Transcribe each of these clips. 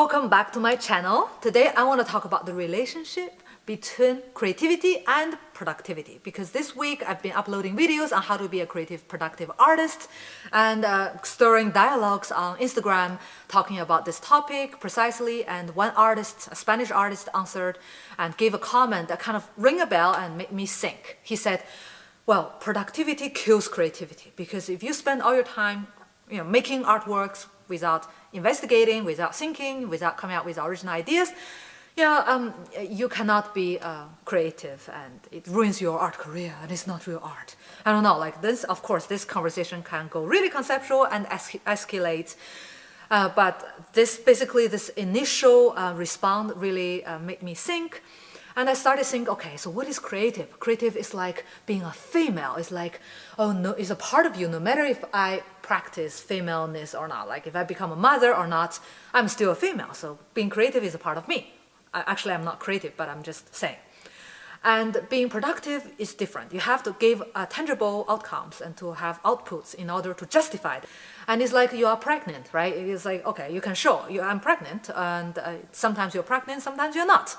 Welcome back to my channel. Today I want to talk about the relationship between creativity and productivity, because this week I've been uploading videos on how to be a creative, productive artist and stirring dialogues on Instagram talking about this topic precisely. And one artist, a Spanish artist, answered and gave a comment that kind of rang a bell and made me think. He said, well, productivity kills creativity, because if you spend all your time making artworks without investigating, without thinking, without coming out with original ideas, you cannot be creative, and it ruins your art career, and it's not real art. I don't know, like this, of course, this conversation can go really conceptual and escalate. But this initial response really made me think. And I started thinking, okay, so what is creative? Creative is like being a female. It's like, oh no, it's a part of you, no matter if I practice femaleness or not. Like if I become a mother or not, I'm still a female. So being creative is a part of me. Actually, I'm not creative, but I'm just saying. And being productive is different. You have to give tangible outcomes and to have outputs in order to justify it. And it's like you are pregnant, right? It's like, okay, you can show I'm pregnant, and sometimes you're pregnant, sometimes you're not.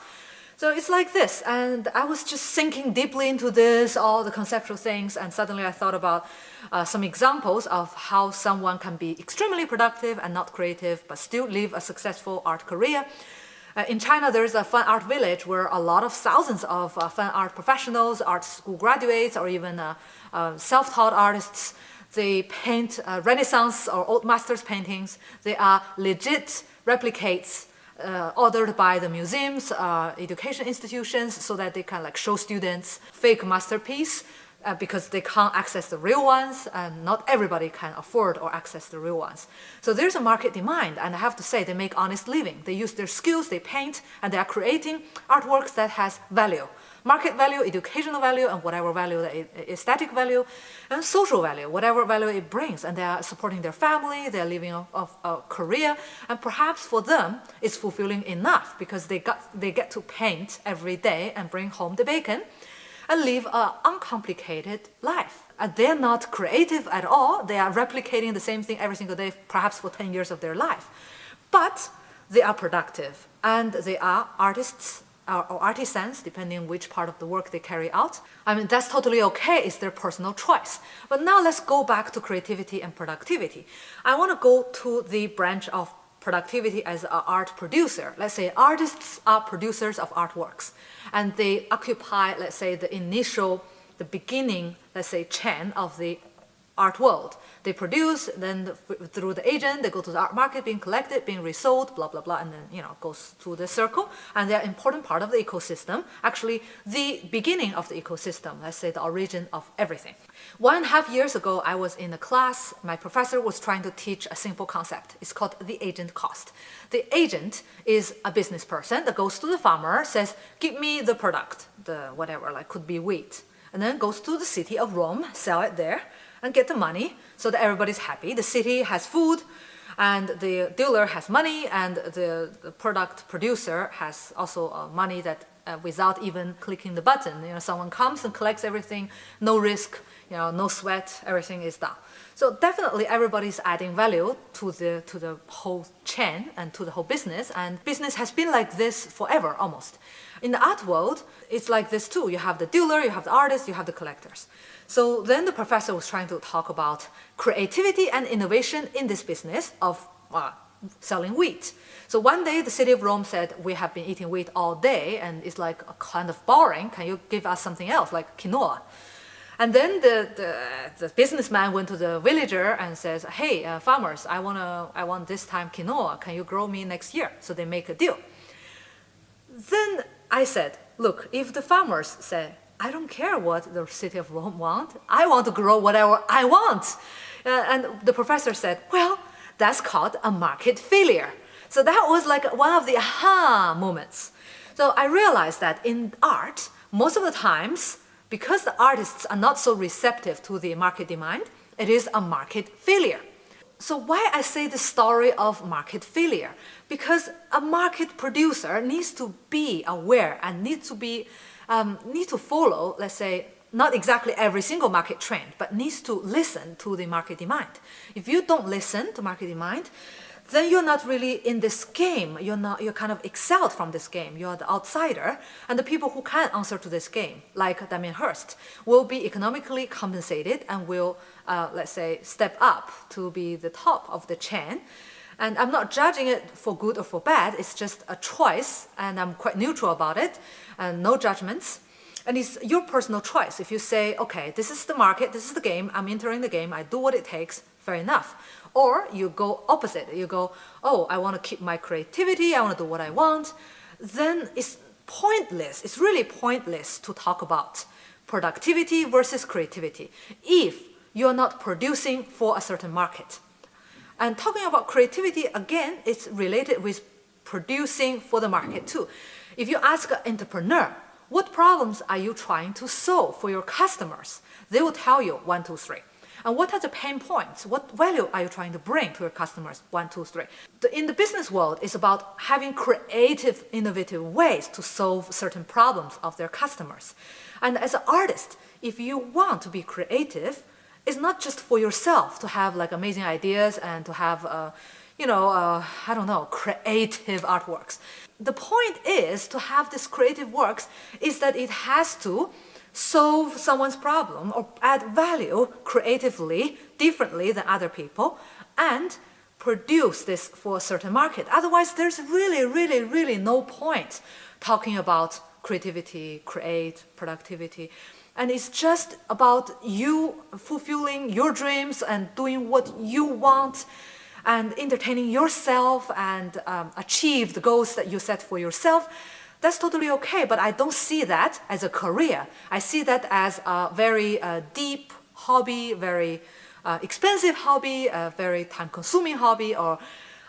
So it's like this, and I was just thinking deeply into this, all the conceptual things, and suddenly I thought about some examples of how someone can be extremely productive and not creative, but still live a successful art career. In China, there's a fine art village where a lot of thousands of fine art professionals, art school graduates, or even self-taught artists, they paint Renaissance or Old Masters paintings. They are legit replicates ordered by the museums, education institutions, so that they can show students fake masterpiece because they can't access the real ones, and not everybody can afford or access the real ones. So there's a market demand, and I have to say they make honest living. They use their skills, they paint, and they are creating artworks that has value. Market value, educational value, and whatever value, aesthetic value, and social value, whatever value it brings. And they are supporting their family, they are living a career, and perhaps for them it's fulfilling enough because they get to paint every day and bring home the bacon and live an uncomplicated life. And they're not creative at all. They are replicating the same thing every single day, perhaps for 10 years of their life. But they are productive, and they are artists or artisans, depending on which part of the work they carry out. I mean, that's totally okay, it's their personal choice. But now let's go back to creativity and productivity. I want to go to the branch of productivity as an art producer. Let's say artists are producers of artworks, and they occupy, let's say, the beginning, let's say, chain of the art world. They produce, then through the agent, they go to the art market, being collected, being resold, blah, blah, blah, and then, goes through the circle. And they're an important part of the ecosystem, actually the beginning of the ecosystem, let's say the origin of everything. 1.5 years ago, I was in a class. My professor was trying to teach a simple concept. It's called the agent cost. The agent is a business person that goes to the farmer, says, give me the product, the whatever, could be wheat, and then goes to the city of Rome, sell it there, and get the money so that everybody's happy. The city has food, and the dealer has money, and the product producer has also money that without even clicking the button, someone comes and collects everything, no risk, no sweat, everything is done. So definitely everybody's adding value to the whole chain and to the whole business, and business has been like this forever almost. In the art world, it's like this too. You have the dealer, you have the artist, you have the collectors. So then the professor was trying to talk about creativity and innovation in this business of selling wheat. So one day the city of Rome said, we have been eating wheat all day and it's kind of boring. Can you give us something else, like quinoa? And then the businessman went to the villager and says, hey, farmers, I want this time quinoa. Can you grow me next year? So they make a deal. Then I said, look, if the farmers say, I don't care what the city of Rome wants, I want to grow whatever I want. And the professor said, well, that's called a market failure. So that was one of the aha moments. So I realized that in art, most of the times, because the artists are not so receptive to the market demand, it is a market failure. So why I say the story of market failure? Because a market producer needs to be aware and need to follow, let's say, not exactly every single market trend, but needs to listen to the market demand. If you don't listen to market demand, then you're not really in this game. You're kind of excelled from this game. You're the outsider. And the people who can answer to this game, like Damien Hirst, will be economically compensated and will, let's say, step up to be the top of the chain. And I'm not judging it for good or for bad. It's just a choice, and I'm quite neutral about it, and no judgments. And it's your personal choice. If you say, okay, this is the market, this is the game, I'm entering the game, I do what it takes, fair enough. Or you go opposite. You go, oh, I want to keep my creativity, I want to do what I want. Then it's pointless. It's really pointless to talk about productivity versus creativity if you're not producing for a certain market. And talking about creativity, again, it's related with producing for the market too. If you ask an entrepreneur, what problems are you trying to solve for your customers? They will tell you 1, 2, 3. And what are the pain points? What value are you trying to bring to your customers? 1, 2, 3. In the business world, it's about having creative, innovative ways to solve certain problems of their customers. And as an artist, if you want to be creative, it's not just for yourself to have like amazing ideas and to have, I don't know, creative artworks. The point is to have this creative works is that it has to solve someone's problem or add value creatively, differently than other people, and produce this for a certain market. Otherwise, there's really no point talking about creativity, productivity. And it's just about you fulfilling your dreams and doing what you want and entertaining yourself and achieve the goals that you set for yourself. That's totally okay, but I don't see that as a career. I see that as a very deep hobby, very expensive hobby, a very time-consuming hobby, or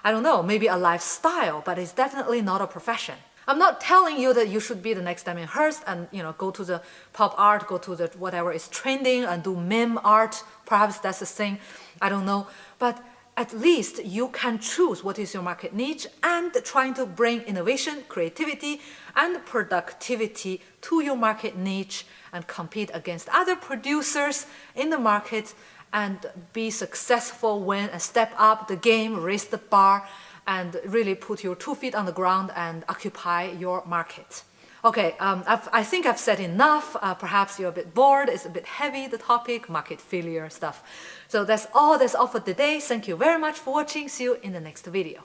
I don't know, maybe a lifestyle, but it's definitely not a profession. I'm not telling you that you should be the next Damien Hirst and go to the pop art, go to the whatever is trending and do meme art. Perhaps that's the thing. I don't know. But at least you can choose what is your market niche and trying to bring innovation, creativity, and productivity to your market niche and compete against other producers in the market and be successful, win and step up the game, raise the bar, and really put your 2 feet on the ground and occupy your market. Okay, I think I've said enough. Perhaps you're a bit bored. It's a bit heavy, the topic, market failure stuff. So that's all for today. Thank you very much for watching. See you in the next video.